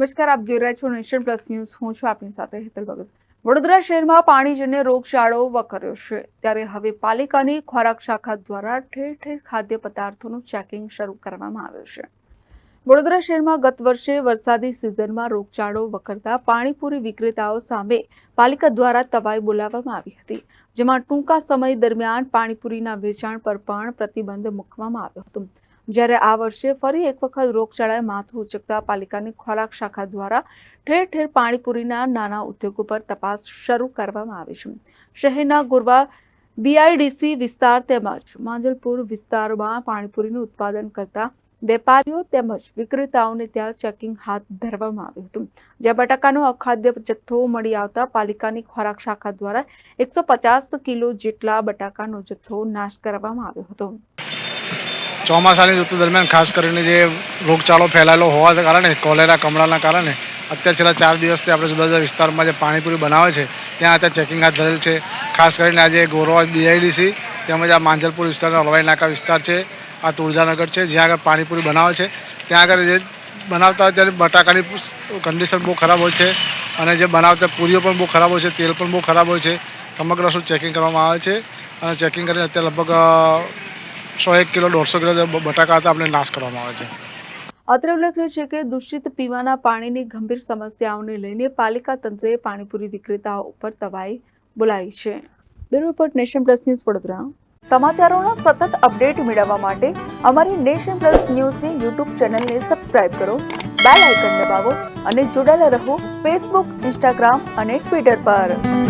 નમસ્કાર, આપ જોઈ રહ્યા છો નેશન પ્લસ ન્યૂઝ. હું છું આપની સાથે હેતલ ભગત. વડોદરા શહેરમાં પાણીજન્ય રોગચાળો વકર્યો છે, ત્યારે હવે પાલિકાની ખોરાક શાખા દ્વારા ઠેર ઠેર ખાદ્ય પદાર્થોનું ચેકિંગ શરૂ કરવામાં આવ્યું છે. વડોદરા શહેરમાં ગત વર્ષે વરસાદી સિઝનમાં રોગચાળો વકરતા પાણીપુરી વિક્રેતાઓ સામે પાલિકા દ્વારા તવાઈ બોલાવવામાં આવી હતી, જેમાં ટૂંકા સમય દરમિયાન પાણીપુરીના વેચાણ પર પણ પ્રતિબંધ મૂકવામાં આવ્યો હતો. જ્યારે આ વર્ષે ફરી એક વખત રોગચાળાએ માથું ઉચકતા પાલિકાની ખોરાક શાખા દ્વારા ઠેર ઠેર પાણીપુરીના નાના ઉદ્યોગો પર તપાસ શરૂ કરવામાં આવી છે. શહેરના ગોરવા BIDC વિસ્તાર તેમજ માંજલપુર વિસ્તારમાં પાણીપુરીનું ઉત્પાદન કરતા વેપારીઓ તેમજ વિક્રેતાઓને ત્યાં ચેકિંગ હાથ ધરવામાં આવ્યું હતું, જ્યાં બટાકાનો અખાદ્ય જથ્થો મળી આવતા પાલિકાની ખોરાક શાખા દ્વારા 150 કિલો જેટલા બટાકાનો જથ્થો નાશ કરવામાં આવ્યો હતો. ચોમાસાની ઋતુ દરમિયાન ખાસ કરીને જે રોગચાળો ફેલાયેલો હોવાના કારણે કોલેરા કમળાના કારણે અત્યારે છેલ્લા 4 દિવસથી આપણે જુદા જુદા વિસ્તારમાં જે પાણીપુરી બનાવે છે ત્યાં અત્યારે ચેકિંગ હાથ ધરેલ છે. ખાસ કરીને આજે ગોરવા BIDC તેમજ આ માંજલપુર વિસ્તારનો હલવાઈ નાકા વિસ્તાર છે, આ તુળજાનગર છે, જ્યાં આગળ પાણીપુરી બનાવે છે ત્યાં આગળ જે બનાવતા હોય ત્યારે બટાકાની કન્ડિશન બહુ ખરાબ હોય છે અને જે બનાવતા પૂરીઓ પણ બહુ ખરાબ હોય છે, તેલ પણ બહુ ખરાબ હોય છે. સમગ્ર શું ચેકિંગ કરવામાં આવે છે અને ચેકિંગ કરીને અત્યારે લગભગ 101 કિલો 150 કિલો બટાકા હતા આપણે નાશ કરવામાં આવે છે. અત્રે ઉલ્લેખનીય છે કે દૂષિત પીવાના પાણીની ગંભીર સમસ્યાઓને લઈને પાલિકા તંત્રએ પાણીપુરી વિક્રેતાઓ ઉપર તવાઈ બોલાવી છે. Bureau report, Nation Plus News, Vadodara. સમાચારોના સતત અપડેટ મેળવવા માટે અમારી નેશન પ્લસ ન્યૂઝની YouTube ચેનલને સબસ્ક્રાઇબ કરો, બેલ આઇકન દબાવો અને જોડાયેલા રહો ફેસબુક, ઇન્સ્ટાગ્રામ અને ટ્વિટર પર.